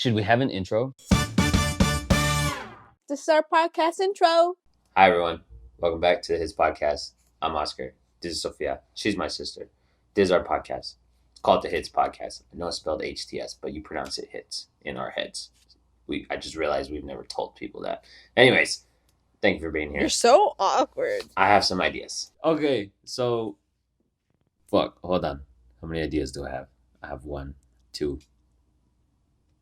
Should we have an intro? This is our podcast intro. Hi, everyone. Welcome back to his podcast. I'm Oscar. This is Sofia. She's my sister. This is our podcast. It's called the Hits Podcast. I know it's spelled HTS, but you pronounce it hits in our heads. I just realized we've never told people that. Anyways, thank you for being here. You're so awkward. I have some ideas. Okay, so... hold on. How many ideas do I have? I have 1, 2...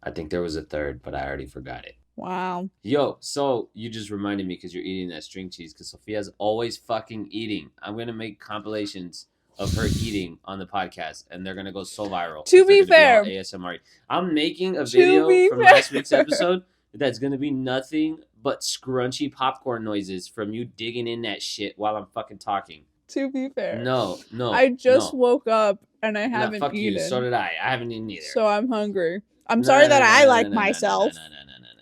I think there was a third, but I already forgot it. Wow. Yo, so you just reminded me because you're eating that string cheese because Sofia's always fucking eating. I'm going to make compilations of her eating on the podcast and they're going to go so viral. To be fair. ASMR. I'm making a video from last week's episode that's going to be nothing but scrunchy popcorn noises from you digging in that shit while I'm fucking talking. To be fair. No. I just woke up and I haven't fuck eaten. You. So did I. I haven't eaten either. So I'm hungry. I'm sorry that I like myself.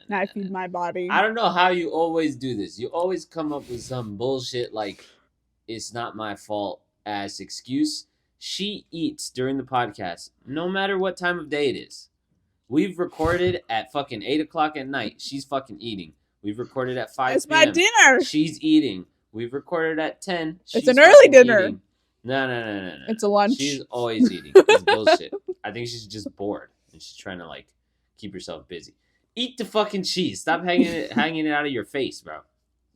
I feed my body. I don't know how you always do this. You always come up with some bullshit like it's not my fault as excuse. She eats during the podcast, no matter what time of day it is. We've recorded at fucking 8 o'clock at night. She's fucking eating. We've recorded at 5 It's p.m. my dinner. She's eating. We've recorded at 10. It's an early dinner. Eating. No. It's a lunch. She's always eating. It's bullshit. I think she's just bored and she's trying to like keep herself busy. Eat the fucking cheese. Stop hanging it out of your face, bro.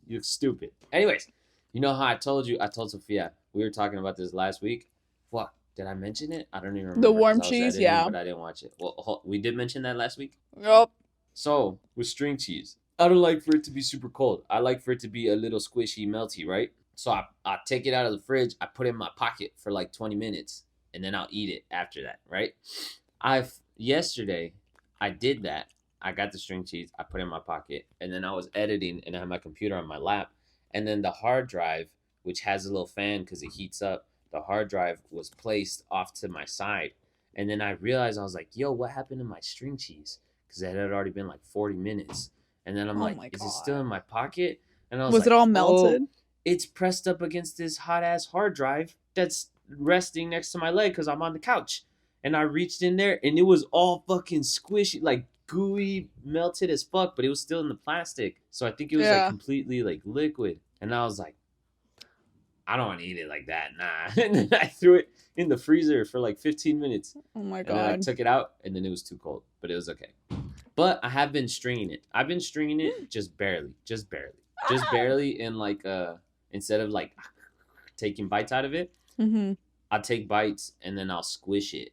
You look stupid. Anyways, you know how I told Sofia we were talking about this last week. What? Did I mention it? I don't even remember. The warm cheese, yeah. But I didn't watch it. Well, we did mention that last week. Yep. So with string cheese, I don't like for it to be super cold. I like for it to be a little squishy, melty, right? So I take it out of the fridge. I put it in my pocket for like 20 minutes, and then I'll eat it after that, right? Yesterday I did that. I got the string cheese, I put it in my pocket, and then I was editing, and I had my computer on my lap, and then the hard drive, which has a little fan because it heats up, the hard drive was placed off to my side, and then I realized, I was like, yo, what happened to my string cheese? Because it had already been like 40 minutes, and then I'm is it still in my pocket? And I was like, it all melted? It's pressed up against this hot-ass hard drive that's resting next to my leg because I'm on the couch, and I reached in there, and it was all fucking squishy, like, gooey, melted as fuck, but it was still in the plastic. So I think it was like completely like liquid. And I was like, I don't want to eat it like that. Nah. And then I threw it in the freezer for like 15 minutes. Oh my God. And then I took it out and then it was too cold, but it was okay. But I have been stringing it. I've been stringing it just barely. Just barely in like, instead of like taking bites out of it, I'll take bites and then I'll squish it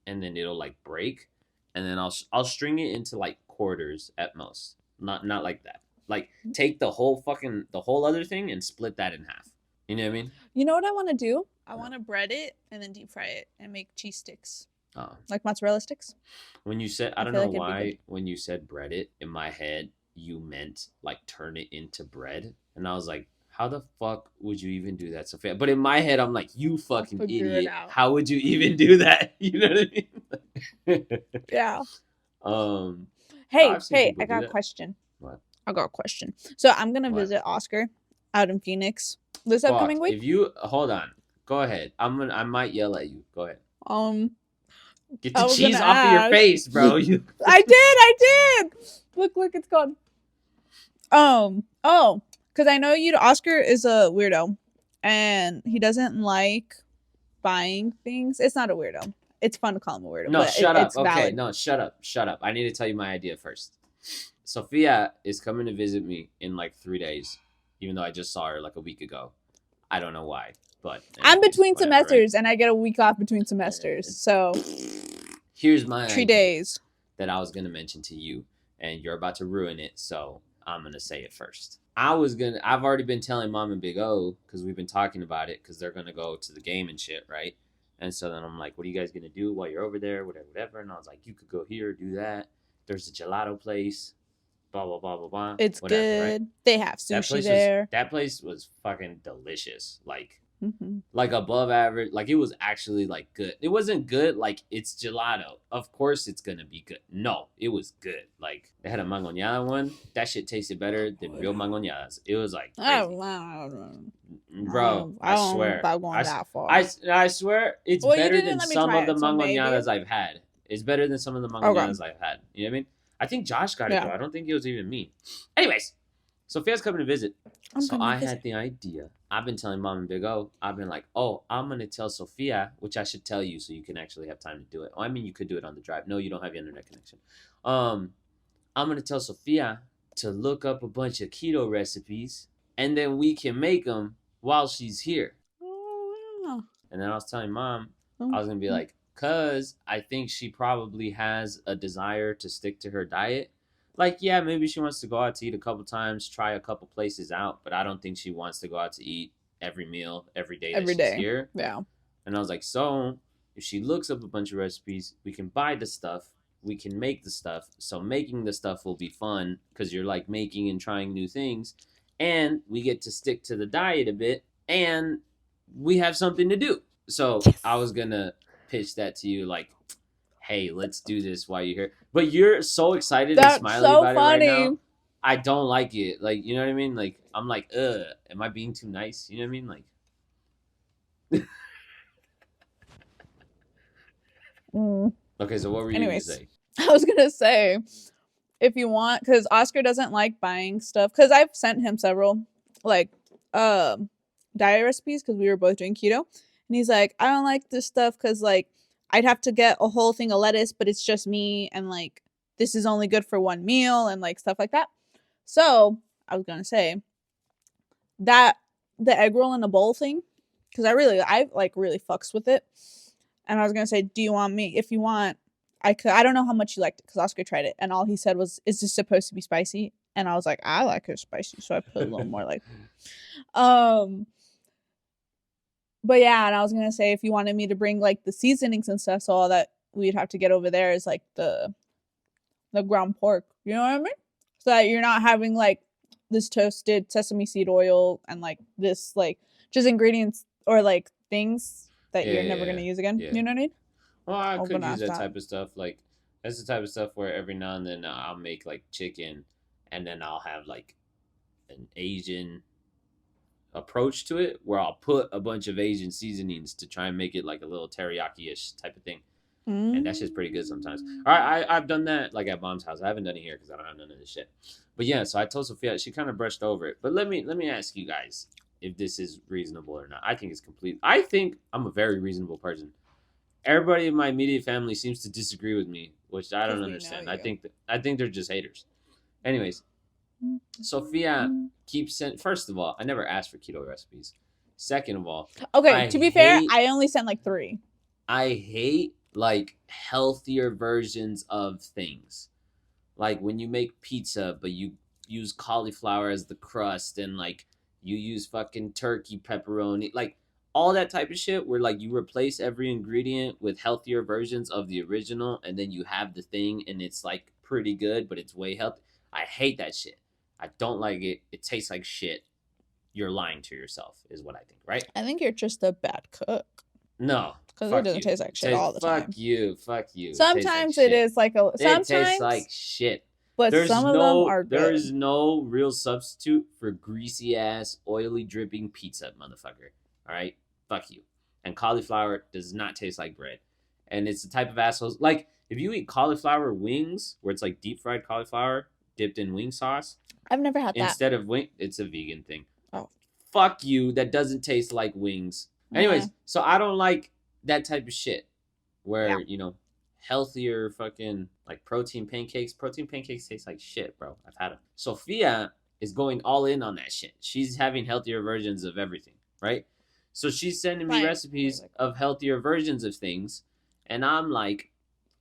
and then it'll like break. And then I'll string it into like quarters at most. Not like that. Like take the whole other thing and split that in half. You know what I mean? You know what I want to do? I want to bread it and then deep fry it and make cheese sticks. Oh. Like mozzarella sticks. When you said, I don't know why, when you said bread it, in my head, you meant like turn it into bread. And I was like, how the fuck would you even do that, Sophia? But in my head, I'm like, you fucking idiot. How would you even do that? You know what I mean? Yeah. Hey, I got a question. What? I got a question. So I'm going to visit Oscar out in Phoenix this upcoming week. If you, hold on. Go ahead. I might yell at you. Go ahead. Get the cheese off of your face, bro. I did. Look, it's gone. Because I know Oscar is a weirdo, and he doesn't like buying things. It's not a weirdo. It's fun to call him a weirdo. No, shut up. Okay, no, shut up. I need to tell you my idea first. Sophia is coming to visit me in like 3 days, even though I just saw her like a week ago. I don't know why, but I'm between semesters, right? And I get a week off between semesters. So here's my 3 days that I was gonna mention to you, and you're about to ruin it. So I'm gonna say it first. I've already been telling Mom and Big O because we've been talking about it because they're gonna go to the game and shit, right? And so then I'm like, what are you guys gonna do while you're over there? Whatever. And I was like, you could go here, do that. There's a gelato place. Blah blah blah blah blah. It's good. Right? They have sushi there. That place was fucking delicious. Like above average. Like it was actually like good. It wasn't good like it's gelato. Of course it's gonna be good. No, it was good. Like they had a mangoñada one. That shit tasted better than real mangoñadas. It was like crazy. Bro, I swear. I swear it's better than some of the mangoñadas I've had. It's better than some of the mangoñadas I've had. You know what I mean? I think Josh got it Yeah. though. I don't think it was even me. Anyways, Sophia's coming to visit. So I had the idea. I've been telling Mom and Big O. I've been like, oh, I'm gonna tell Sophia, which I should tell you so you can actually have time to do it. Oh, I mean, you could do it on the drive. No, you don't have your internet connection. I'm gonna tell Sophia to look up a bunch of keto recipes, and then we can make them while she's here. Oh, wow. And then I was telling Mom, Oh, I was gonna be like, cause I think she probably has a desire to stick to her diet. Like, yeah, maybe she wants to go out to eat a couple times, try a couple places out, but I don't think she wants to go out to eat every meal, every day that she's here. Yeah. And I was like, so if she looks up a bunch of recipes, we can buy the stuff, we can make the stuff. So making the stuff will be fun because you're like making and trying new things. And we get to stick to the diet a bit and we have something to do. So Yes. I was going to pitch that to you like, hey, let's do this while you're here. But you're so excited and smiling about it right now. I don't like it. Like, you know what I mean? Like, I'm like, am I being too nice? You know what I mean? Like, okay, so what were you going to say? I was going to say, if you want, because Oscar doesn't like buying stuff, because I've sent him several, like, diet recipes, because we were both doing keto. And he's like, I don't like this stuff, because, like, I'd have to get a whole thing of lettuce, but it's just me, and, like, this is only good for one meal, and, like, stuff like that. So, I was going to say, that, the egg roll in a bowl thing, because I really fucks with it. And I was going to say, do you want me, if you want, I don't know how much you liked it, because Oscar tried it, and all he said was, is this supposed to be spicy? And I was like, I like it spicy, so I put a little more, like, but yeah, and I was gonna say, if you wanted me to bring like the seasonings and stuff, so all that we'd have to get over there is like the ground pork, you know what I mean? So that you're not having like this toasted sesame seed oil and like this like just ingredients or like things that you're never gonna use again. Yeah. You know what I mean? Well, I could use that type of stuff. Like, that's the type of stuff where every now and then I'll make like chicken, and then I'll have like an Asian approach to it, where I'll put a bunch of Asian seasonings to try and make it like a little teriyaki-ish type of thing. And that shit's pretty good sometimes. All right, I've done that like at Mom's house. I haven't done it here because I don't have none of this shit. But yeah, so I told Sophia, she kind of brushed over it. But let me ask you guys if this is reasonable or not. I think it's complete. I think I'm a very reasonable person. Everybody in my immediate family seems to disagree with me, which I don't understand. I think they're just haters. Anyways, Sophia keeps sending. First of all, I never asked for keto recipes. Second of all, okay, to be fair, I only sent like 3. I hate like healthier versions of things, like when you make pizza, but you use cauliflower as the crust, and like you use fucking turkey pepperoni, like all that type of shit, where like you replace every ingredient with healthier versions of the original, and then you have the thing, and it's like pretty good, but it's way healthy. I hate that shit. I don't like it. It tastes like shit. You're lying to yourself, is what I think, right? I think you're just a bad cook. No, because it doesn't taste like shit all the time. Fuck you. Sometimes it is like a. Sometimes it tastes like shit. But some of them are good. There is no real substitute for greasy ass, oily dripping pizza, motherfucker. All right, fuck you. And cauliflower does not taste like bread. And it's the type of assholes, like if you eat cauliflower wings, where it's like deep fried cauliflower dipped in wing sauce. I've never had that. Instead of wing, it's a vegan thing. Oh. Fuck you. That doesn't taste like wings. Anyways, so I don't like that type of shit where, you know, healthier fucking like protein pancakes. Protein pancakes taste like shit, bro. I've had them. Sophia is going all in on that shit. She's having healthier versions of everything, right? So she's sending me recipes of healthier versions of things. And I'm like,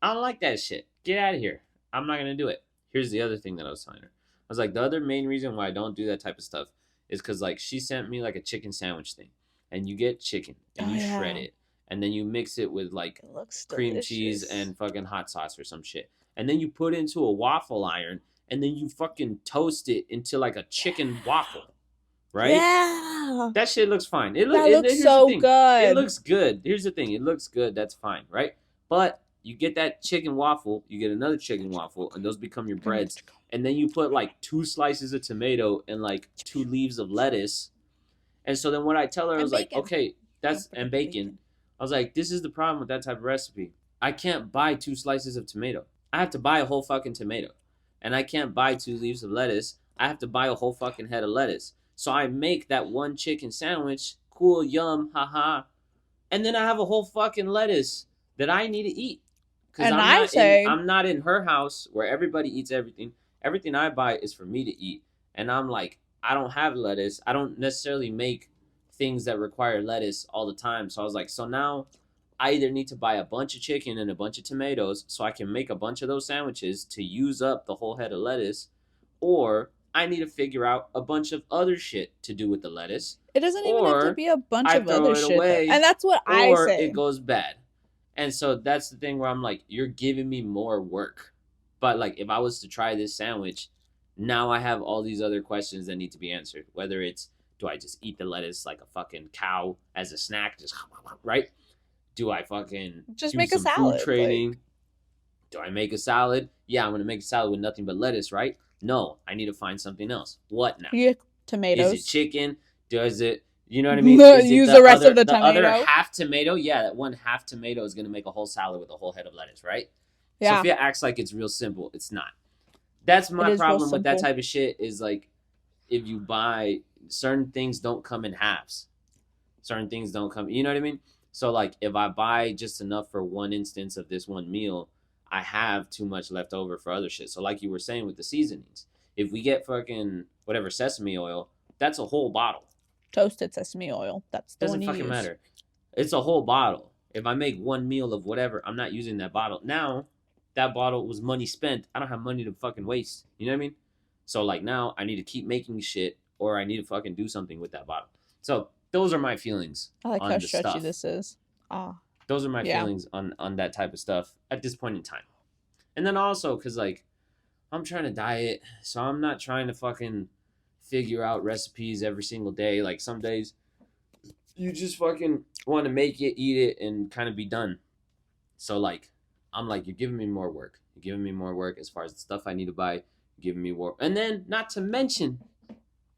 I don't like that shit. Get out of here. I'm not going to do it. Here's the other thing that I was telling her. I was like, the other main reason why I don't do that type of stuff is because like she sent me like a chicken sandwich thing. And you get chicken and you shred it. And then you mix it with like cream cheese and fucking hot sauce or some shit. And then you put it into a waffle iron and then you fucking toast it into like a chicken waffle. Right? Yeah. That shit looks fine. That looks so good. It looks good. Here's the thing. It looks good. That's fine, right? But you get that chicken waffle, you get another chicken waffle, and those become your breads. And then you put like 2 slices of tomato and like 2 leaves of lettuce. And so then what I tell her, I was like, okay, that's, and bacon. I was like, this is the problem with that type of recipe. I can't buy 2 slices of tomato. I have to buy a whole fucking tomato. and I can't buy 2 leaves of lettuce. I have to buy a whole fucking head of lettuce. So I make that one chicken sandwich, cool, yum, haha, and then I have a whole fucking lettuce that I need to eat. Cause And I say, I'm not in her house where everybody eats everything. Everything I buy is for me to eat. And I'm like, I don't have lettuce. I don't necessarily make things that require lettuce all the time. So I was like, so now I either need to buy a bunch of chicken and a bunch of tomatoes so I can make a bunch of those sandwiches to use up the whole head of lettuce, or I need to figure out a bunch of other shit to do with the lettuce. it doesn't even have to be a bunch I of throw other it shit. away, And that's what I or say. it goes bad. And so that's the thing where I'm like, you're giving me more work. But like, if I was to try this sandwich, now I have all these other questions that need to be answered. Whether it's, do I just eat the lettuce like a fucking cow as a snack, just right? Do I fucking Just do make a some salad, food training? Do I make a salad? Yeah, I'm gonna make a salad with nothing but lettuce, right? No, I need to find something else. What now? You get tomatoes. Is it chicken? Does it? You know what I mean? Is Use it the rest of the other tomato? half tomato? Yeah, that one half tomato is gonna make a whole salad with a whole head of lettuce, right? Yeah. Sophia acts like it's real simple. It's not. That's my problem with that type of shit. Is like, if you buy certain things, don't come in halves. Certain things don't come. You know what I mean? So like, if I buy just enough for one instance of this one meal, I have too much left over for other shit. So like you were saying with the seasonings, if we get fucking whatever sesame oil, that's a whole bottle. Toasted sesame oil. That's the Doesn't one you fucking use. matter. It's a whole bottle. If I make one meal of whatever, I'm not using that bottle. Now, that bottle was money spent. I don't have money to fucking waste. You know what I mean? So like, now I need to keep making shit, or I need to fucking do something with that bottle. So those are my feelings. I like on how the stretchy stuff. this is. Ah. Those are my Yeah. feelings on that type of stuff at this point in time. And then also, because like, I'm trying to diet, so I'm not trying to fucking figure out recipes every single day. Like, some days you just fucking want to make it, eat it, and kind of be done. So like, I'm like, you're giving me more work. You're giving me more work as far as the stuff I need to buy. You're giving me more, and then not to mention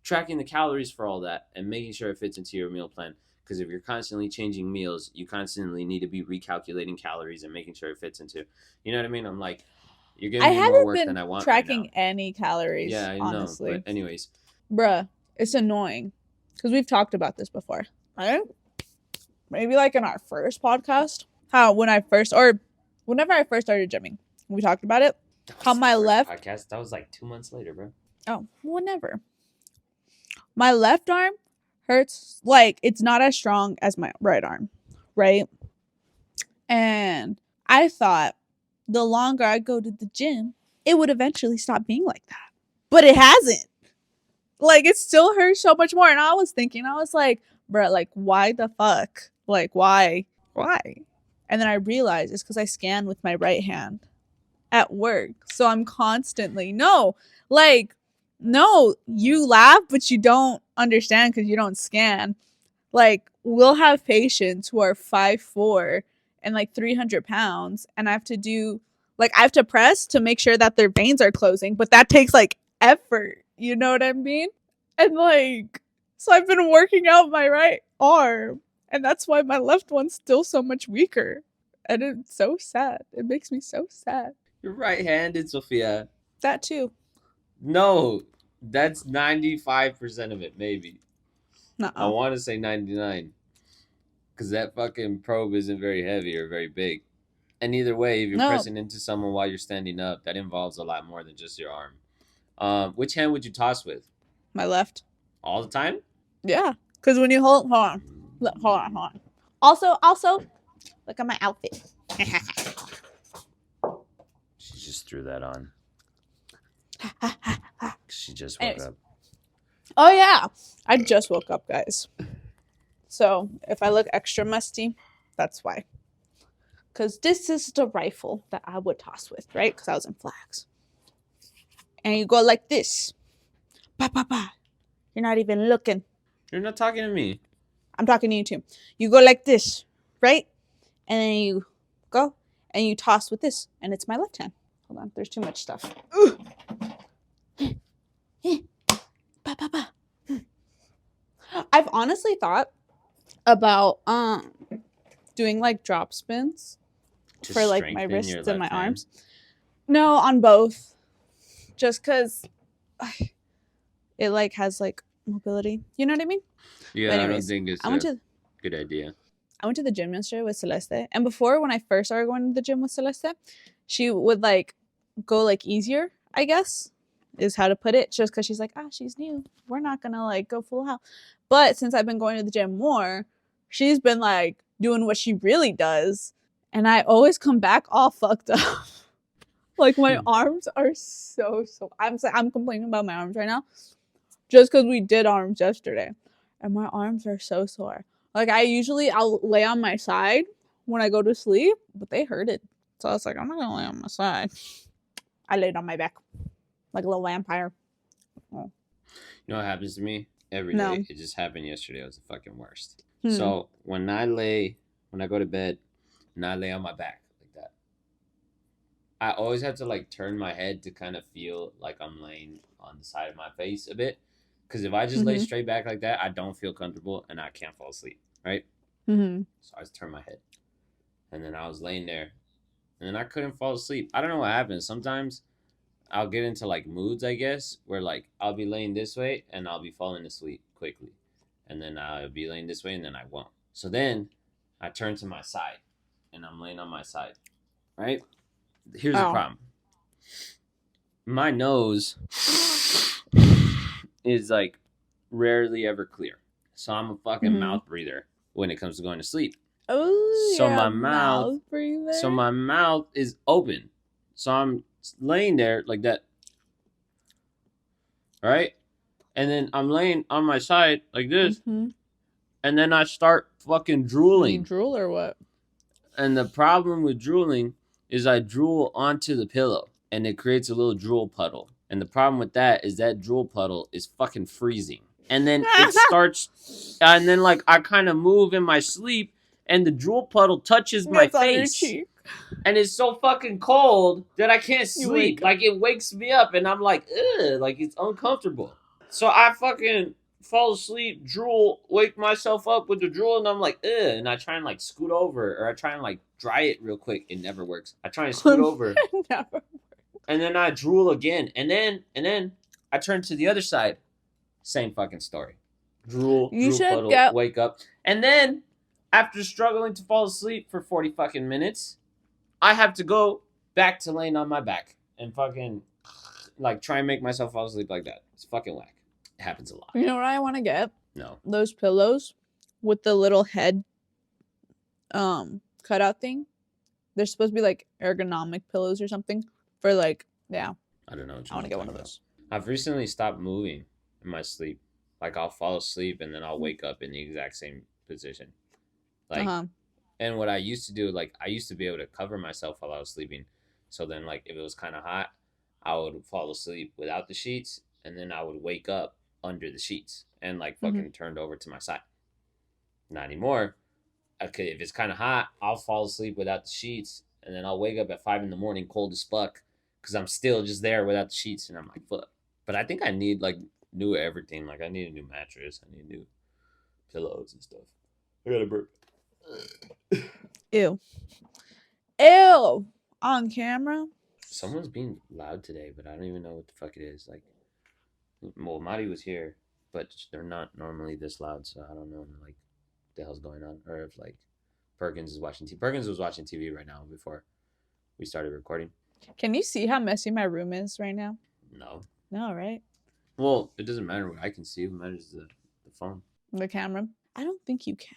tracking the calories for all that and making sure it fits into your meal plan. Because if you're constantly changing meals, you constantly need to be recalculating calories and making sure it fits into. You know what I mean? I'm like, you're giving me more work than I want. Tracking right any calories. Yeah, I honestly. know. But anyways, bruh, it's annoying because we've talked about this before. Right? Maybe like in our first podcast, whenever I first started gymming, we talked about it. How my left podcast, that was like 2 months later, bro. Oh, whenever. My left arm hurts, like it's not as strong as my right arm, right? And I thought the longer I go to the gym, it would eventually stop being like that. But it hasn't. Like, it still hurts so much more. And I was like, bruh, like, why the fuck? Like, why? And then I realized it's because I scan with my right hand at work. So I'm constantly, no, you laugh, but you don't understand because you don't scan. Like, we'll have patients who are 5'4" and like 300 pounds, and I have to press to make sure that their veins are closing, but that takes like effort. You know what I mean? And like, so I've been working out my right arm, and that's why my left one's still so much weaker. And it's so sad. It makes me so sad. You're right-handed, Sophia. That too. No, that's 95% of it, maybe. Nuh-uh. I want to say 99. Because that fucking probe isn't very heavy or very big. And either way, if you're pressing into someone while you're standing up, that involves a lot more than just your arm. Which hand would you toss with? My left. All the time? Yeah. Because when you hold on. Also, look at my outfit. She just threw that on. She just woke up. Oh, yeah. I just woke up, guys. So, if I look extra musty, that's why. Because this is the rifle that I would toss with, right? Because I was in flags. And you go like this. Ba, ba, ba. You're not even looking. You're not talking to me. I'm talking to you too. You go like this, right? And then you go and you toss with this. And it's my left hand. Hold on. There's too much stuff. Ba, ba, ba. I've honestly thought about doing like drop spins for like my wrists and my arms. No, on both. just because it like has like mobility. You know what I mean? Yeah, But I don't anyways, think it's I went a to good idea. I went to the gym yesterday with Celeste, and before when I first started going to the gym with Celeste, she would like go like easier, I guess, is how to put it, just because she's like, she's new. We're not gonna like go full out. But since I've been going to the gym more, she's been like doing what she really does, and I always come back all fucked up. Like my arms are so. I'm complaining about my arms right now, just because we did arms yesterday, and my arms are so sore. Like I'll lay on my side when I go to sleep, but they hurt it. So I was like, I'm not gonna lay on my side. I laid on my back like a little vampire. Oh. You know what happens to me every No. day? It just happened yesterday. It was the fucking worst. Hmm. So when I go to bed, and I lay on my back like that, I always have to like turn my head to kind of feel like I'm laying on the side of my face a bit. Because if I just lay straight back like that, I don't feel comfortable and I can't fall asleep, right? Mm-hmm. So I just turned my head. And then I was laying there. And then I couldn't fall asleep. I don't know what happens. Sometimes I'll get into like moods, I guess, where like I'll be laying this way and I'll be falling asleep quickly. And then I'll be laying this way and then I won't. So then I turn to my side and I'm laying on my side, right? Here's the problem. My nose is like rarely ever clear. So I'm a fucking mouth breather when it comes to going to sleep. Oh, so my mouth breather. So my mouth is open. So I'm laying there like that. Right? And then I'm laying on my side like this. And then I start fucking drooling. You drool or what? And the problem with drooling is I drool onto the pillow and it creates a little drool puddle. And the problem with that is that drool puddle is fucking freezing. And then it starts, and then like I kind of move in my sleep and the drool puddle touches my face. And it's so fucking cold that I can't sleep. Like it wakes me up and I'm like, ugh, like it's uncomfortable. So I fucking fall asleep, drool, wake myself up with the drool, and I'm like, ugh. And I try and like scoot over, or I try and like dry it real quick. It never works. I try and scoot over, and then I drool again, and then I turn to the other side. Same fucking story. Drool, puddle, wake up, and then after struggling to fall asleep for 40 fucking minutes, I have to go back to laying on my back and fucking like try and make myself fall asleep like that. It's fucking whack. It happens a lot. You know what I want to get? No. Those pillows with the little head cutout thing. They're supposed to be like ergonomic pillows or something for like, yeah. I don't know what you I want to get one of those. I've recently stopped moving in my sleep. Like I'll fall asleep and then I'll wake up in the exact same position. Like and what I used to do, like I used to be able to cover myself while I was sleeping. So then like if it was kind of hot, I would fall asleep without the sheets and then I would wake up under the sheets and like fucking turned over to my side. Not anymore. Okay, if it's kind of hot, I'll fall asleep without the sheets and then I'll wake up at 5 a.m. cold as fuck because I'm still just there without the sheets and I'm like, fuck. But I think I need like new everything. Like I need a new mattress. I need new pillows and stuff. I got a burp. Ew. Ew. On camera. Someone's being loud today, but I don't even know what the fuck it is. Like, well, Mari was here, but they're not normally this loud, so I don't know like what the hell's going on, or if like Perkins is watching TV. Perkins was watching TV right now before we started recording. Can you see how messy my room is right now? No. No, right? Well, it doesn't matter what I can see. It matters the phone. The camera. I don't think you can.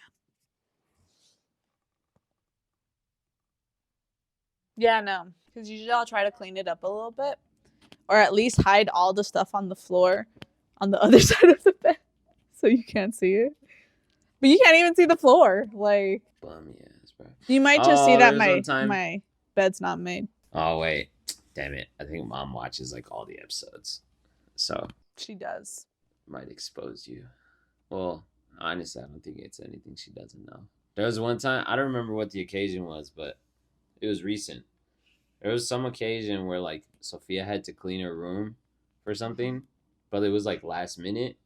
Yeah, no. Because usually I'll try to clean it up a little bit. Or at least hide all the stuff on the floor on the other side of the bed. So you can't see it. But you can't even see the floor. Like, bum yes, bro. You might just see that my bed's not made. Oh, wait. Damn it. I think Mom watches like all the episodes. So. She does. Might expose you. Well, honestly, I don't think it's anything she doesn't know. There was one time, I don't remember what the occasion was, but it was recent. There was some occasion where like Sofia had to clean her room for something, but it was like last minute.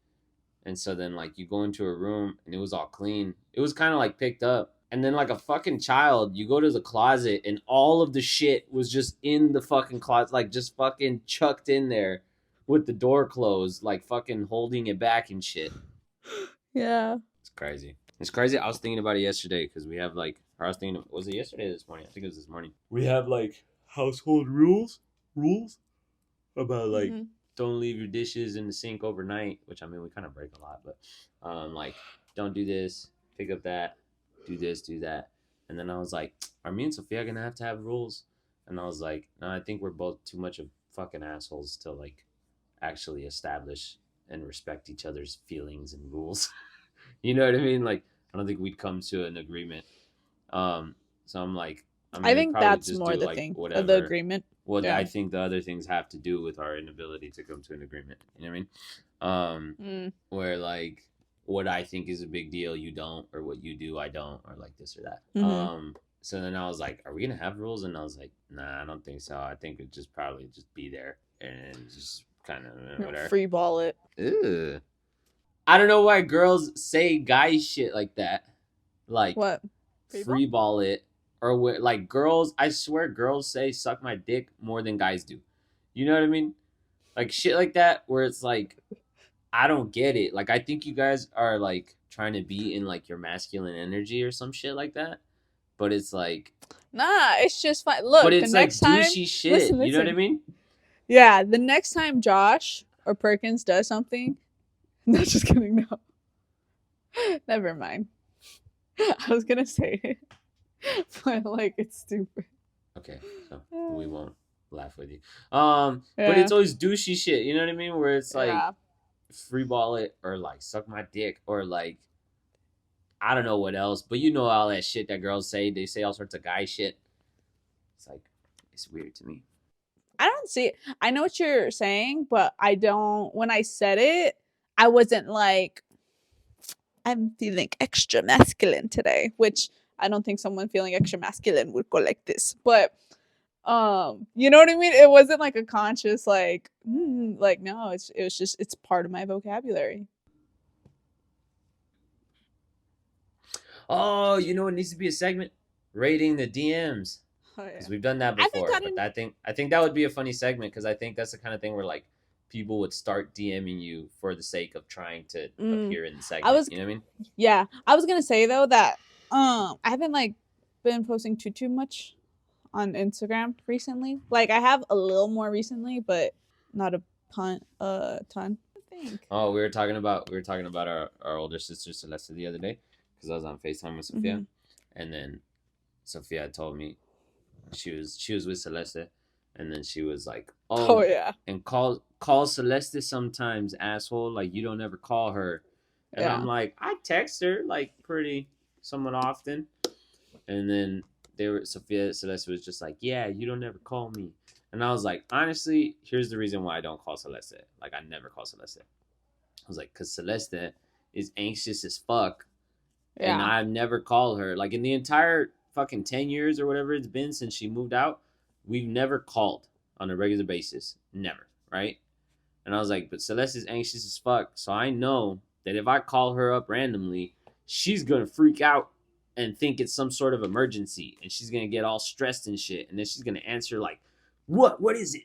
And so then like you go into her room and it was all clean. It was kind of like picked up, And then like a fucking child, you go to the closet and all of the shit was just in the fucking closet, like just fucking chucked in there with the door closed, like fucking holding it back and shit. Yeah. It's crazy. It's crazy. I was thinking about it yesterday because we have like, or I was thinking, was it yesterday or this morning? I think it was this morning. We have like household rules about like Mm-hmm. don't leave your dishes in the sink overnight, which I mean we kind of break a lot, but like don't do this, pick up that, do this, do that. And then I was like, are me and Sophia gonna to have rules? And I was like, no, I think we're both too much of fucking assholes to like actually establish and respect each other's feelings and rules. You know what I mean? Like I don't think we'd come to an agreement. So I'm like, I mean, I we'd think probably that's just more do the like thing, the whatever. agreement. What Yeah. I think the other things have to do with our inability to come to an agreement. You know what I mean? Where like what I think is a big deal, you don't, or what you do, I don't, or like this or that. Mm-hmm. So then I was like, are we gonna have rules? And I was like, nah, I don't think so. I think it just probably just be there and just kind of whatever. Free ball it. Ew. I don't know why girls say guy shit like that. Like What? free ball it, or like girls, I swear girls say suck my dick more than guys do. You know what I mean? Like shit like that where it's like I don't get it. Like I think you guys are like trying to be in like your masculine energy or some shit like that. But it's like Nah, it's just fine. Look, but it's the next like time, douchey shit. listen. You know what I mean? Yeah, the next time Josh or Perkins does something, no, just kidding. No, never mind. I was gonna say it, but like it's stupid. Okay, so we won't laugh with you. But it's always douchey shit. You know what I mean? Where it's like free ball it or like suck my dick or like I don't know what else, but you know all that shit that girls say. They say all sorts of guy shit. It's like it's weird to me. I don't see it. I know what you're saying, but I don't. When I said it, I wasn't like, I'm feeling extra masculine today, which I don't think someone feeling extra masculine would go like this. But you know what I mean? It wasn't like a conscious like no, it was just it's part of my vocabulary. Oh, you know it needs to be a segment? Rating the DMs. Because we've done that before. But I think that would be a funny segment because I think that's the kind of thing where like people would start DMing you for the sake of trying to appear in the segment. You know what I mean? Yeah. I was gonna say though that I haven't like been posting too much on Instagram recently. Like I have a little more recently, but not a ton. I think. Oh, we were talking about our older sister Celeste the other day because I was on FaceTime with Sofia, and then Sofia told me she was with Celeste, and then she was like, "Oh yeah, and call Celeste sometimes, asshole. Like you don't ever call her." And I'm like, I text her like pretty somewhat often, and then Sophia Celeste was just like, yeah, you don't ever call me. And I was like, honestly, here's the reason why I don't call Celeste. Like I never call Celeste. I was like, because Celeste is anxious as fuck. Yeah. And I've never called her. Like in the entire fucking 10 years or whatever it's been since she moved out, we've never called on a regular basis. Never, right? And I was like, but Celeste is anxious as fuck. So I know that if I call her up randomly, she's going to freak out and think it's some sort of emergency. And she's going to get all stressed and shit. And then she's going to answer like, what is it?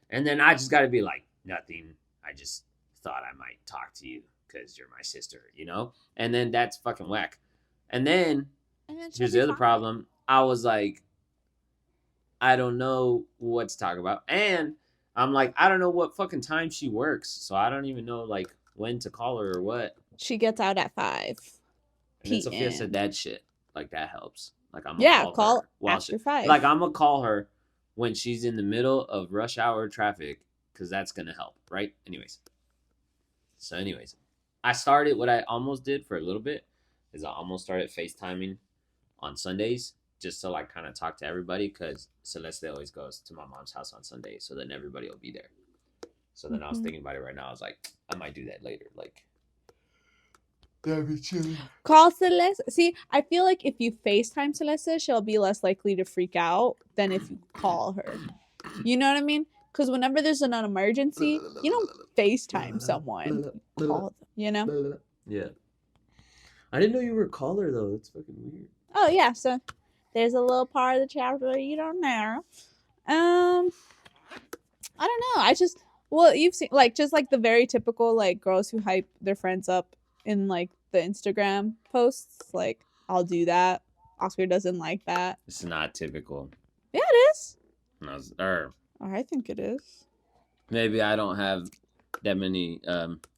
And then I just got to be like, nothing. I just thought I might talk to you because you're my sister, you know? And then that's fucking whack. And then here's the other problem. I was like, I don't know what to talk about. And I'm like, I don't know what fucking time she works. So I don't even know like when to call her or what. She gets out at 5 And then Sophia said that shit. Like that helps. Like I'm gonna call her after 5. Like I'm gonna call her when she's in the middle of rush hour traffic because that's gonna help, right? Anyways, I started what I almost did for a little bit is I almost started FaceTiming on Sundays just to like kind of talk to everybody because Celeste always goes to my mom's house on Sundays, so then everybody will be there. So then I was thinking about it right now. I was like, I might do that later. Like, that'd be chilling. Call Celeste. See, I feel like if you FaceTime Celeste, she'll be less likely to freak out than if you call her. You know what I mean? Because whenever there's an emergency, you don't FaceTime someone. Call them, you know? Yeah. I didn't know you were a caller though. That's fucking weird. Oh yeah, so there's a little part of the chapter you don't know. Um, I don't know. I just well, you've seen like just like the very typical like girls who hype their friends up in like the Instagram posts. Like I'll do that. Oscar doesn't like that. It's not typical. Yeah, it is. No, or I think it is. maybe I don't have that many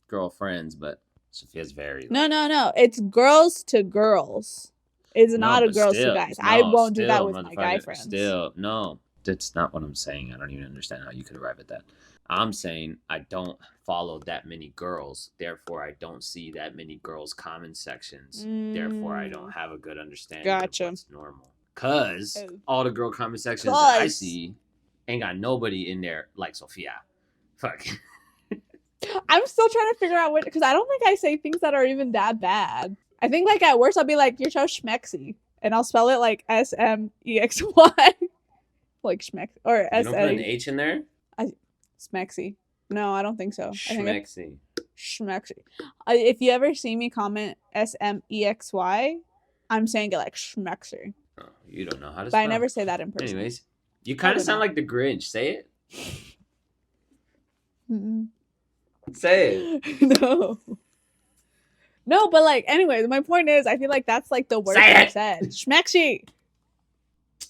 girlfriends, but Sophia's very. No. It's girls to girls. It's not a but girls to still, guys. I won't do that still, with my guy motherfucker, friends. Still, no, that's not what I'm saying. I don't even understand how you could arrive at that. I'm saying I don't follow that many girls, therefore I don't see that many girls' comment sections. Therefore, I don't have a good understanding of what's normal. Cause all the girl comment sections that I see ain't got nobody in there like Sofia. Fuck. I'm still trying to figure out what, because I don't think I say things that are even that bad. I think like at worst I'll be like, you're so schmexy, and I'll spell it like SMEXY, like schmex or S. You don't put an H in there. Smexy. No, I don't think so. Schmexy. Schmexy. If you ever see me comment SMEXY, I'm saying it like schmexy. Oh, you don't know how to But spell. I never say that in person. Anyways, you kind of sound like the Grinch. Say it. Mm-mm. Say it. No, but like, anyway, my point is, I feel like that's like the worst I said. Schmexy.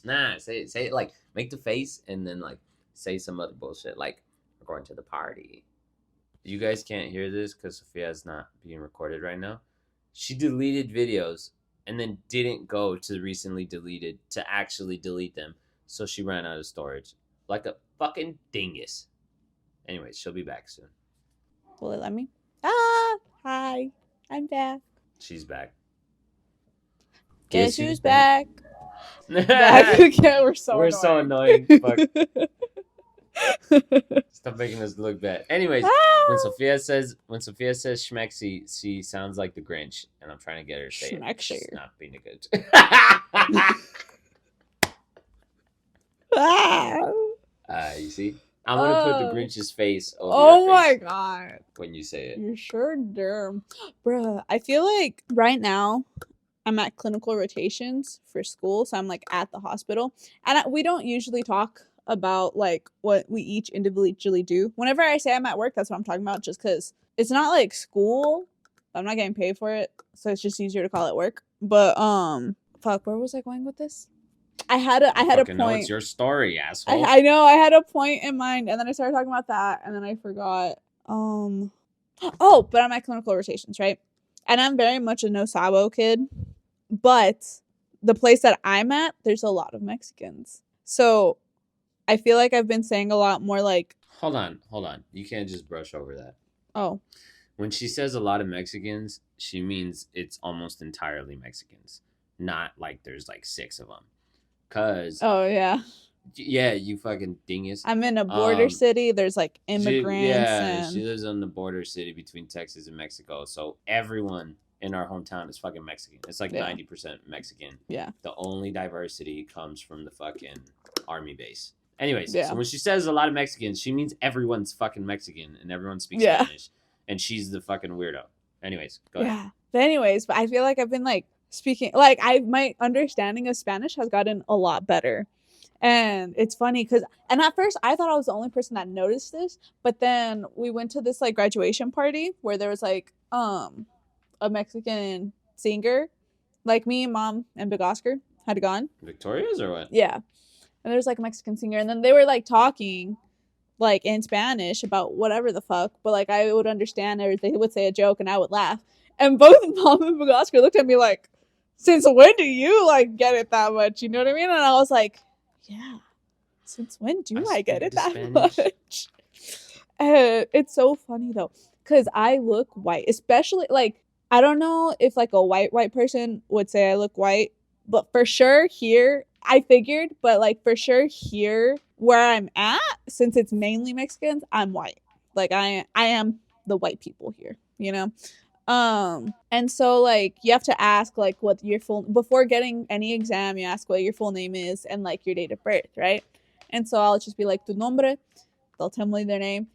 Nah, say it like make the face and then like say some other bullshit like we're going to the party. You guys can't hear this because Sophia's not being recorded right now. She deleted videos and then didn't go to the recently deleted to actually delete them, so she ran out of storage like a fucking dingus. Anyways, she'll be back soon. Will it let me? Hi, I'm back. She's back. Guess who's back? Back again. We're so annoying. Fuck. Stop making us look bad. Anyways, when Sofia says schmexy, she sounds like the Grinch, and I'm trying to get her to say it. She's not being a good. You see, I'm gonna put the Grinch's face over your face. My god! When you say it, you're sure derm, bruh. I feel like right now I'm at clinical rotations for school, so I'm like at the hospital, and we don't usually talk about like what we each individually do. Whenever I say I'm at work, that's what I'm talking about, just because it's not like school. I'm not getting paid for it, so it's just easier to call it work. But fuck, where was I going with this? I had a point. No, it's your story, asshole. I know I had a point in mind, and then I started talking about that, and then I forgot. Oh, but I'm at clinical rotations, right? And I'm very much a no sabo kid, but the place that I'm at, there's a lot of Mexicans, so I feel like I've been saying a lot more like. Hold on. You can't just brush over that. Oh. When she says a lot of Mexicans, she means it's almost entirely Mexicans, not like there's like 6 of them. Cause oh yeah, you fucking dingus. I'm in a border city. There's like immigrants. She lives in the border city between Texas and Mexico. So everyone in our hometown is fucking Mexican. It's like 90% Mexican. Yeah. The only diversity comes from the fucking army base. Anyways, so when she says a lot of Mexicans, she means everyone's fucking Mexican and everyone speaks Spanish, and she's the fucking weirdo. Anyways, go ahead. Yeah. But I feel like I've been like speaking, like my understanding of Spanish has gotten a lot better. And it's funny because, and at first I thought I was the only person that noticed this, but then we went to this like graduation party where there was like a Mexican singer, like me and Mom and Big Oscar had gone. Victoria's or what? Yeah. And there's like a Mexican singer, and then they were like talking like in Spanish about whatever the fuck, but like I would understand, or they would say a joke and I would laugh. And both Mom and Big Oscar looked at me like, since when do you like get it that much? You know what I mean? And I was like, yeah, since when do I get it that much? It's so funny though, because I look white, especially like, I don't know if like a white person would say I look white, but for sure here, I figured, but like for sure here where I'm at, since it's mainly Mexicans, I'm white. Like I am the white people here, you know? And so like you have to ask like what your full, before getting any exam, you ask what your full name is and like your date of birth, right? And so I'll just be like, tu nombre. They'll tell me their name.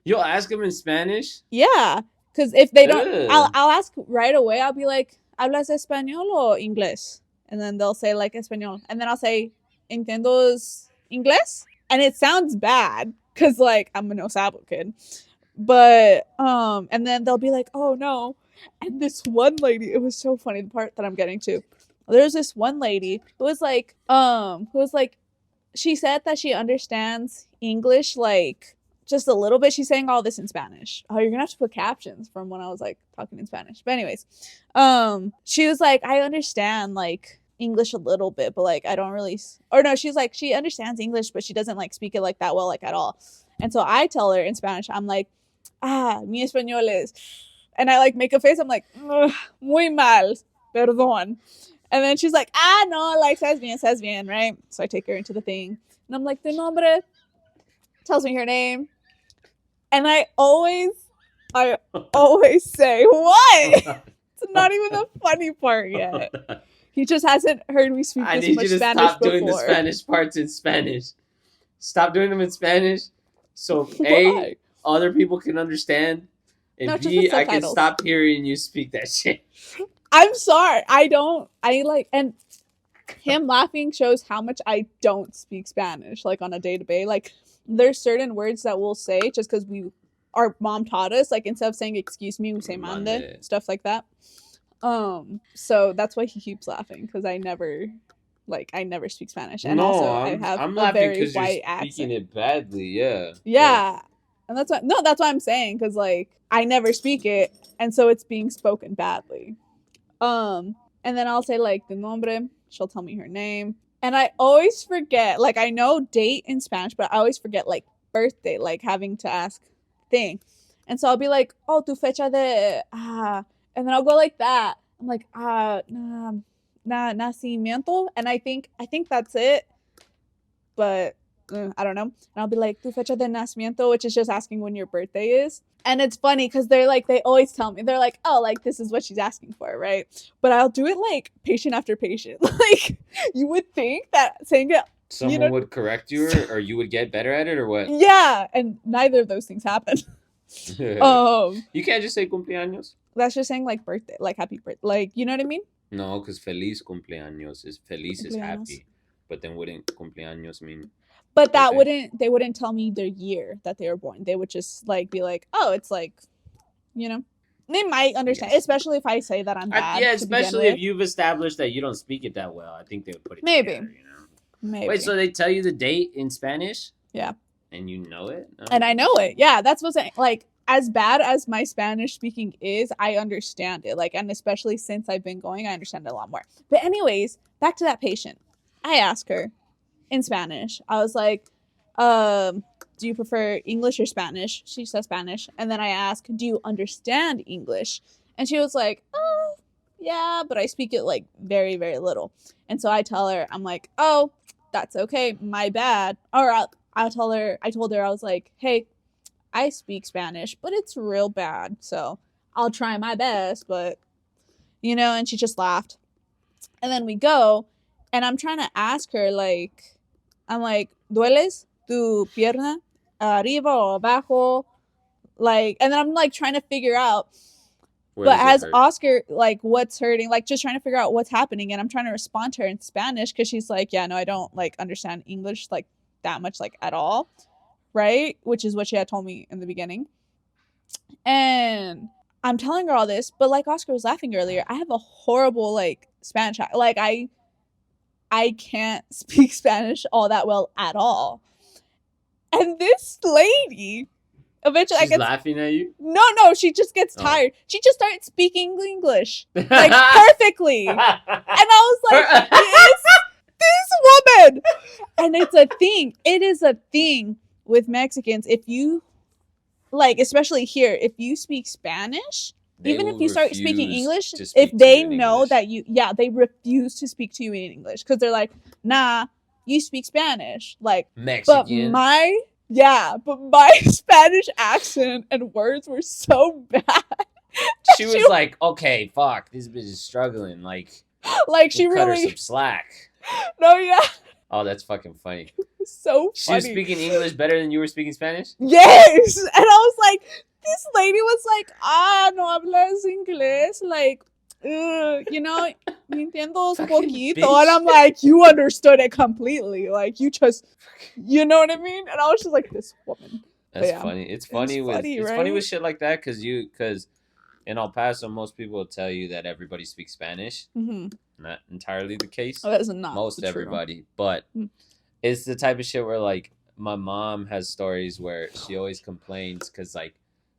You'll ask them in Spanish? Yeah. Because if they don't, I'll ask right away. I'll be like, ¿hablas español o inglés? And then they'll say like español. And then I'll say, ¿entiendes inglés? And it sounds bad because like I'm a no sabo kid. But and then they'll be like, oh no. And this one lady, it was so funny, the part that I'm getting to. There's this one lady who was like, she said that she understands English like just a little bit. She's saying all this in Spanish. Oh, you're gonna have to put captions from when I was like talking in Spanish. But anyways, she was like, I understand like English a little bit, but like I don't really. Or no, she's like she understands English, but she doesn't like speak it like that well, like at all. And so I tell her in Spanish, I'm like, mi español es, and I like make a face. I'm like, muy mal, perdón. And then she's like, no, like, says bien, right? So I take her into the thing. And I'm like, tu nombre? Tells me her name. And I always say, what? It's not even the funny part yet. He just hasn't heard me speak this much Spanish before. I need you to stop doing the Spanish parts in Spanish. Stop doing them in Spanish. So, A, other people can understand. And B, I can stop hearing you speak that shit. I'm sorry. And him laughing shows how much I don't speak Spanish, like on a day-to-day. Like, there's certain words that we'll say just because our mom taught us. Like, instead of saying excuse me, we say mande, stuff like that. So that's why he keeps laughing, because I never speak Spanish. And I have a very white accent. Speaking it badly, yeah. Yeah. And that's why I'm saying, because like I never speak it, and so it's being spoken badly. And then I'll say like the nombre. She'll tell me her name, and I always forget. Like I know date in Spanish, but I always forget like birthday. Like having to ask thing, and so I'll be like, "Oh, tu fecha de and then I'll go like that. I'm like nacimiento, and I think that's it, but I don't know. And I'll be like, tu fecha de nacimiento, which is just asking when your birthday is. And it's funny because they always tell me, they're like, oh, like this is what she's asking for, right? But I'll do it like patient after patient. Like you would think that saying it, someone would correct you, or you would get better at it, or what? Yeah, and neither of those things happen. You can't just say cumpleaños. That's just saying like birthday, like happy birthday, like you know what I mean? No, because feliz cumpleaños is feliz is happy, but then wouldn't cumpleaños mean? But that they wouldn't tell me their year that they were born. They would just like be like, oh, it's like, you know, they might understand, especially if I say that I'm bad. Yeah, especially if you've established that you don't speak it that well. I think they would put it together, you know? Maybe. Wait, so they tell you the date in Spanish? Yeah. And you know it? No. And I know it. Yeah, that's what's saying. Like, as bad as my Spanish speaking is, I understand it. Like, and especially since I've been going, I understand it a lot more. But anyways, back to that patient. I asked her in Spanish. I was like, do you prefer English or Spanish? She said Spanish. And then I asked, do you understand English? And she was like, oh, yeah, but I speak it like very, very little. And so I tell her, I'm like, oh, that's okay. My bad. Or I told her, I was like, hey, I speak Spanish, but it's real bad. So I'll try my best, but, you know, and she just laughed. And then we go, and I'm trying to ask her, like, I'm like, ¿dueles tu pierna? Arriba o abajo? Like, and then I'm like trying to figure out. But as Oscar, like, what's hurting? Like, just trying to figure out what's happening. And I'm trying to respond to her in Spanish because she's like, yeah, no, I don't, like, understand English, like, that much, like, at all. Right? Which is what she had told me in the beginning. And I'm telling her all this, but like Oscar was laughing earlier, I have a horrible, like, Spanish. Like, I can't speak Spanish all that well at all. And this lady... Eventually, she's laughing at you? No, she just gets tired. She just started speaking English, like, perfectly. And I was like, this woman! And it's a thing. It is a thing with Mexicans. If you, like, especially here, if you speak Spanish, even if you start speaking English, if they know that they refuse to speak to you in English. Because they're like, nah, you speak Spanish. Like, Mexican. But my Spanish accent and words were so bad. She was like, okay, fuck, this bitch is struggling. Like she really cut her some slack. No, yeah. Oh, that's fucking funny. So funny. She was speaking English better than you were speaking Spanish? Yes. And I was like, this lady was like, no hablas inglés. Like, You know, entiendo un Fucking poquito. And bitch. I'm like, you understood it completely. Like, you just, you know what I mean? And I was just like, this woman. But That's yeah, funny. It's it's funny with funny, it's funny with right? shit like that because in El Paso most people will tell you that everybody speaks Spanish. Mm-hmm. Not entirely the case. That is not Most the true. everybody, but Mm. it's the type of shit where like my mom has stories where she always complains because like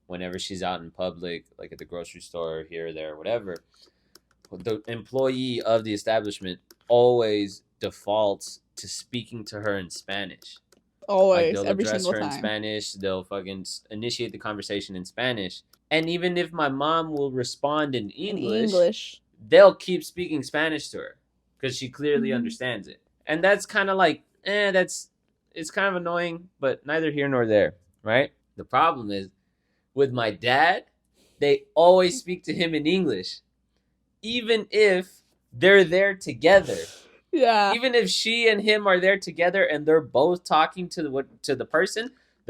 whenever she's out in public, like at the grocery store here or there, whatever, the employee of the establishment always defaults to speaking to her in Spanish. Like Always, they'll every address single her in time. Spanish. They'll fucking initiate the conversation in Spanish. And even if my mom will respond in In English, English. they'll keep speaking Spanish to her because she clearly Mm-hmm. understands it. And that's kind of like, that's it's kind of annoying, but neither here nor there, right? The problem is with my dad, they always speak to him in English, even if they're there together. Yeah. Even if she and him are there together and they're both talking to the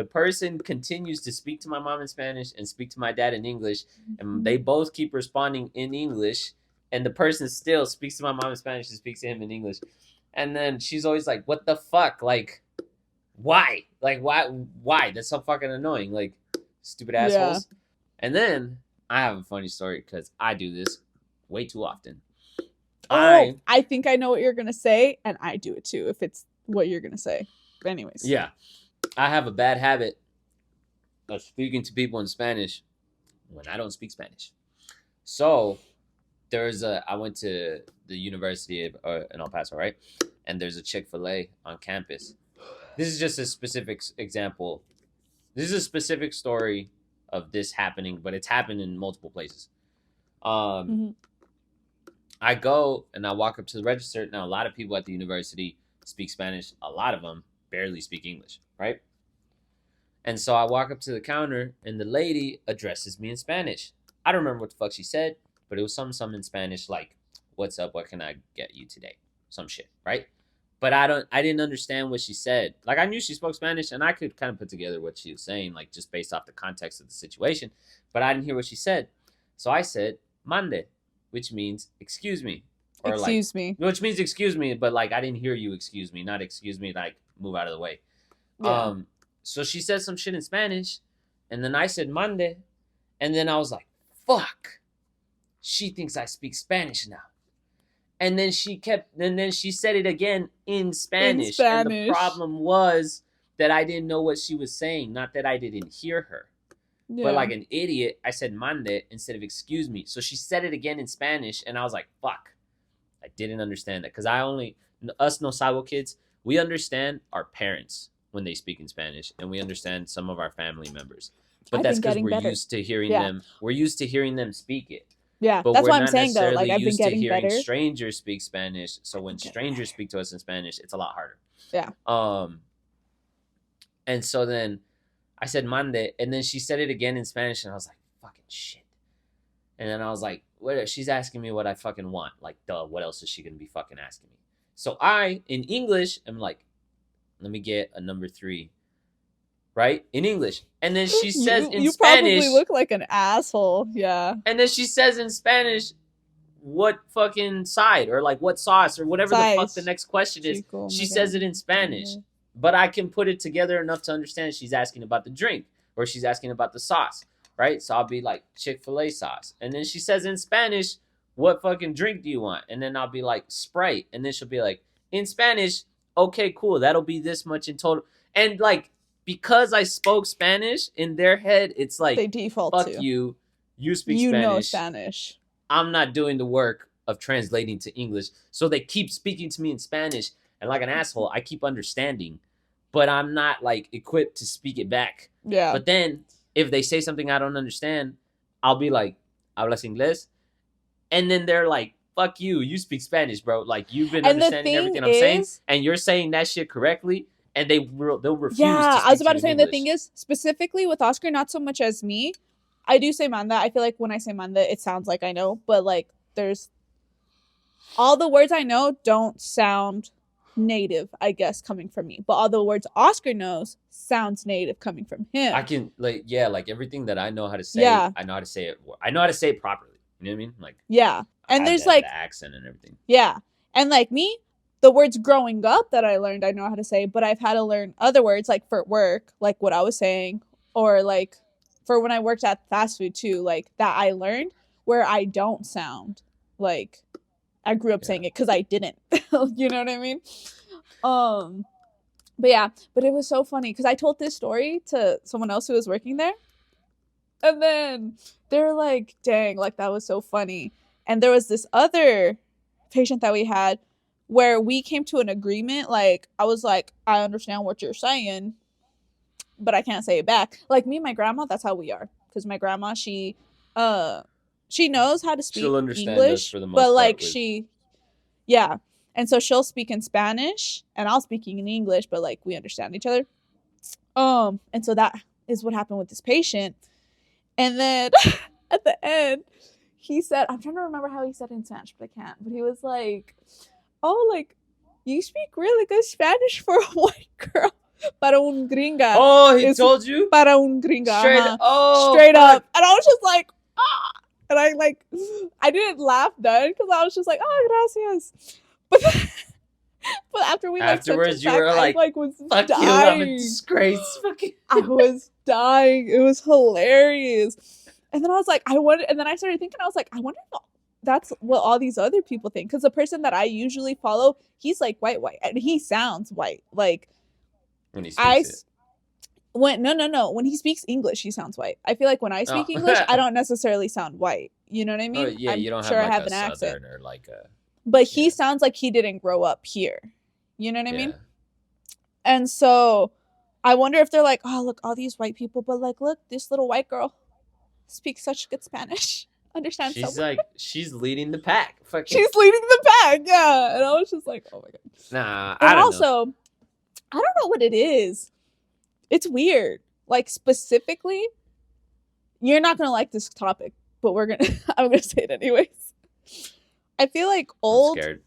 person continues to speak to my mom in Spanish and speak to my dad in English, and they both keep responding in English, and the person still speaks to my mom in Spanish and speaks to him in English. And then she's always like, "What the fuck? Like, why? Like, why? Why? That's so fucking annoying. Like, stupid Yeah. assholes." And then I have a funny story because I do this way too often. Oh, I think I know what you're gonna say, and I do it too, if it's what you're gonna say. But anyways. Yeah, I have a bad habit of speaking to people in Spanish when I don't speak Spanish. So I went to the university in El Paso, right? And there's a Chick-fil-A on campus. This is just a specific example. This is a specific story of this happening, but it's happened in multiple places. Mm-hmm. I go and I walk up to the register. Now, a lot of people at the university speak Spanish. A lot of them barely speak English, right? And so I walk up to the counter, and the lady addresses me in Spanish. I don't remember what the fuck she said, but it was some in Spanish like, "What's up? What can I get you today?" Some shit, right? But I didn't understand what she said. Like I knew she spoke Spanish, and I could kind of put together what she was saying, like just based off the context of the situation. But I didn't hear what she said, so I said "mande," which means "excuse me," or like, Excuse me. which means "excuse me," but like I didn't hear you "excuse me," not "excuse me," like move out of the way. Yeah. So she said some shit in Spanish, and then I said "mande," and then I was like, "Fuck." She thinks I speak Spanish now. And then she said it again in Spanish. And the problem was that I didn't know what she was saying, not that I didn't hear her. Yeah. But like an idiot, I said "mande" instead of "excuse me." So she said it again in Spanish, and I was like, "Fuck." I didn't understand that because us no sabo kids, we understand our parents when they speak in Spanish, and we understand some of our family members. But that's because we're used to hearing them. We're used to hearing them speak it. Yeah, But that's we're what I'm not saying though. Like necessarily I've been used to getting hearing better. strangers speak Spanish. So when strangers speak to us in Spanish, it's a lot harder. Yeah. And so then I said "mande," and then she said it again in Spanish, and I was like, "Fucking shit." And then I was like, "What? She's asking me what I fucking want. Like, duh. What else is she gonna be fucking asking me?" So I, in English, am like, "Let me get a number 3." Right? In English. And then she says in you Spanish. You probably look like an asshole. Yeah. And then she says in Spanish, "What fucking side?" or like "what sauce?" or whatever the fuck the next question is. She says it in Spanish. But I can put it together enough to understand she's asking about the drink or she's asking about the sauce. Right? So I'll be like, "Chick-fil-A sauce." And then she says in Spanish, "What fucking drink do you want?" And then I'll be like, "Sprite." And then she'll be like, in Spanish, "Okay, cool. That'll be this much in total." And like, because I spoke Spanish, in their head, it's like, they default "Fuck to you. You speak you Spanish. Know Spanish. I'm not doing the work of translating to English." So they keep speaking to me in Spanish, and like an asshole, I keep understanding, but I'm not like equipped to speak it back. Yeah. But then if they say something I don't understand, I'll be like, "Hablas inglés?" And then they're like, "Fuck you. You speak Spanish, bro. Like you've been understanding everything I'm saying, and you're saying that shit correctly." And they'll refuse. Yeah, to I was about to say. English. The thing is, specifically with Oscar, not so much as me. I do say "manda." I feel like when I say "manda," it sounds like I know, but like there's all the words I know don't sound native, I guess, coming from me. But all the words Oscar knows sounds native coming from him. I can like everything that I know how to say. Yeah. I know how to say it. I know how to say it properly. You know what I mean? Like yeah. And I had there's to have like, the accent and everything. yeah. And like me, the words growing up that I learned, I know how to say, but I've had to learn other words like for work, like what I was saying, or like for when I worked at fast food too, like that I learned where I don't sound like I grew up saying it because I didn't. You know what I mean? Um, but yeah, but it was so funny because I told this story to someone else who was working there, and then they're like, "Dang, like that was so funny." And there was this other patient that we had where we came to an agreement. Like I was like, "I understand what you're saying, but I can't say it back." Like me and my grandma, that's how we are. Because my grandma, uh, she knows how to speak She'll understand us English, for the but most part like with. yeah. And so she'll speak in Spanish and I'll speak in English, but like we understand each other. And so that is what happened with this patient. And then at the end, he said, I'm trying to remember how he said it in Spanish, but I can't. But he was like, "Oh, like you speak really good Spanish for a white girl. Para un gringa. Oh, he It's told you para un gringa. straight. Oh, Straight fuck. up." And I was just like, ah. And I like, I didn't laugh then because I was just like, "Oh, gracias." But but after we like sent Afterwards, it you back, were I like, like was "Fuck you! I'm a dying. disgrace." Fucking. I was dying. It was hilarious. And then I was like, I wonder. And then I started thinking, I was like, I wonder if that's what all these other people think. Because the person that I usually follow, he's like white, and he sounds white. Like When he I speaks it. when no. When he speaks English, he sounds white. I feel like when I speak English, I don't necessarily sound white. You know what I Oh mean? yeah, I'm you don't have sure I like have a an accent, southern or like a. but he Yeah. sounds like he didn't grow up here. You know what I mean? Yeah. And so I wonder if they're like, "Oh, look, all these white people, but like, look, this little white girl speaks such good Spanish, understands so She's well. like, she's leading the pack. Fucking. She's leading the pack." Yeah. And I was just like, "Oh my God." Nah, And I don't know. also, I don't know what it is. It's weird. Like, specifically, you're not going to like this topic, but I'm going to say it anyways. I feel like I'm old scared.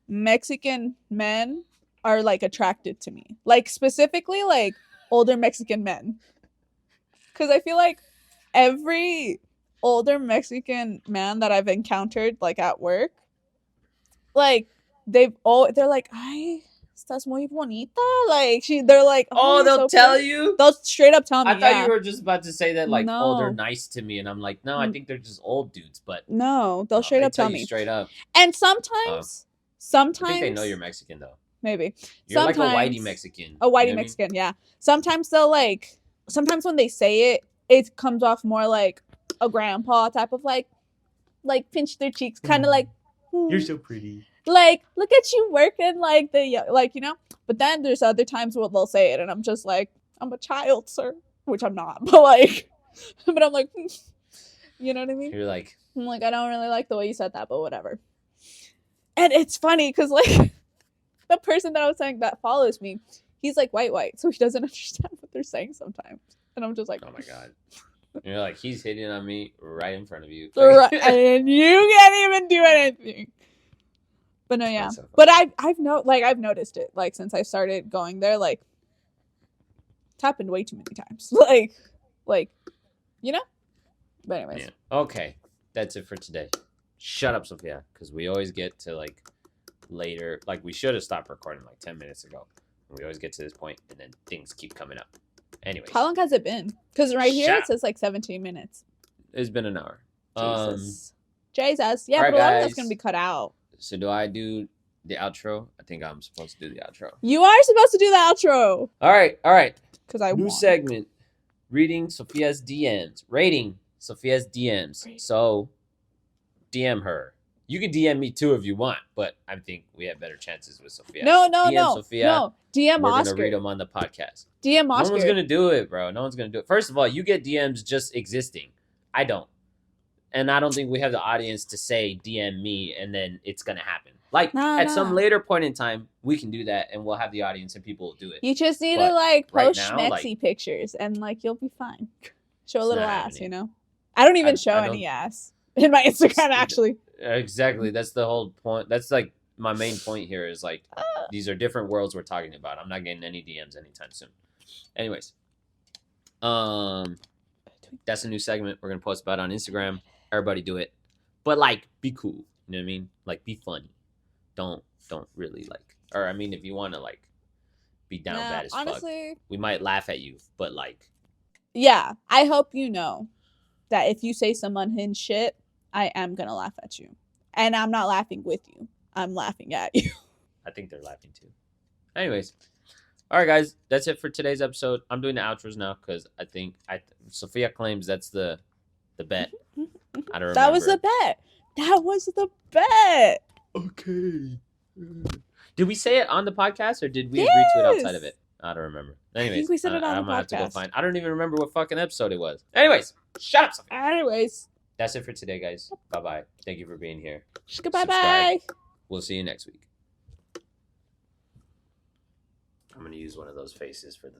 Mexican men are like attracted to me. Like, specifically, like older Mexican men. Because I feel like every older Mexican man that I've encountered, like at work, like they're like, "Ay, estás muy bonita." Like they're like, "Oh, Oh, you're they'll so tell pretty." you. They'll straight up tell me, I thought yeah. you were just about to say that like, oh, they're No, nice to me, and I'm like, no, I think they're just old dudes. But no, they'll no, straight they up tell tell you me. straight up. And I sometimes think they know you're Mexican though. maybe You're like a sometimes whitey Mexican. a whitey You know what I mean? Mexican, yeah. Sometimes they'll like sometimes when they say it, it comes off more like a grandpa type of like pinch their cheeks, kind of like, You're so pretty. like, look at you working, like like, you know. But then there's other times where they'll say it, and I'm just like, "I'm a child, sir," which I'm not, but like, but I'm like, you know what I mean? You're like, I'm like, I don't really like the way you said that, but whatever. And it's funny because like the person that I was saying that follows me, he's like white, so he doesn't understand what they're saying sometimes, and I'm just like, oh my God. You're like, he's hitting on me right in front of you. and you can't even do anything. But no, yeah. So but I've noticed it like since I started going there, like it's happened way too many times. like, you know. But anyways, yeah. Okay, that's it for today. Shut up, Sophia, because we always get to like later. Like we should have stopped recording like 10 minutes ago. We always get to this point, and then things keep coming up. Anyways, how long has it been? Because right here Shut it says like 17 minutes. it's been an hour. Jesus. Yeah, all right, but a lot of that's guys. gonna be cut out. So do I do the outro? I think I'm supposed to do the outro. You are supposed to do the outro. All right. Because I New won. segment. Reading Sophia's DMs. Rating Sophia's DMs. So DM her. You can DM me too if you want, but I think we have better chances with Sophia. No, So no, DM no. Sophia. No. DM We're Oscar. gonna read them on the podcast. DM Oscar. No one's gonna do it, bro. No one's gonna do it. First of all, you get DMs just existing. I don't. And I don't think we have the audience to say DM me and then it's gonna happen. Like at some later point in time, we can do that and we'll have the audience and people will do it. You just need But to like right post now, schmexy pictures and like you'll be fine. Show a It's little not ass, happening. you know? I don't even show I any ass in my Instagram actually. Exactly. That's the whole point. That's like my main point here is like these are different worlds we're talking about. I'm not getting any DMs anytime soon. Anyways. That's a new segment we're gonna post about on Instagram. Everybody do it. But like be cool. You know what I mean? Like, be funny. Don't really like. Or I mean, if you want to like be down Nah, bad as fuck, honestly, we might laugh at you, but like, yeah. I hope you know that if you say some unhinged shit, I am gonna laugh at you, and I'm not laughing with you. I'm laughing at you. I think they're laughing too. Anyways, all right, guys, that's it for today's episode. I'm doing the outros now because I think Sophia claims that's the bet. I don't remember. That was the bet. That was the bet. Okay. Did we say it on the podcast or did we agree to it outside of it? I don't remember. Anyways, think we said it on I'm the gonna have to go podcast. find. I don't even remember what fucking episode it was. Anyways, shut up. Sophia. Anyways, That's it for today, guys. Bye bye. Thank you for being here. goodbye Subscribe. bye. We'll see you next week. I'm gonna use one of those faces for the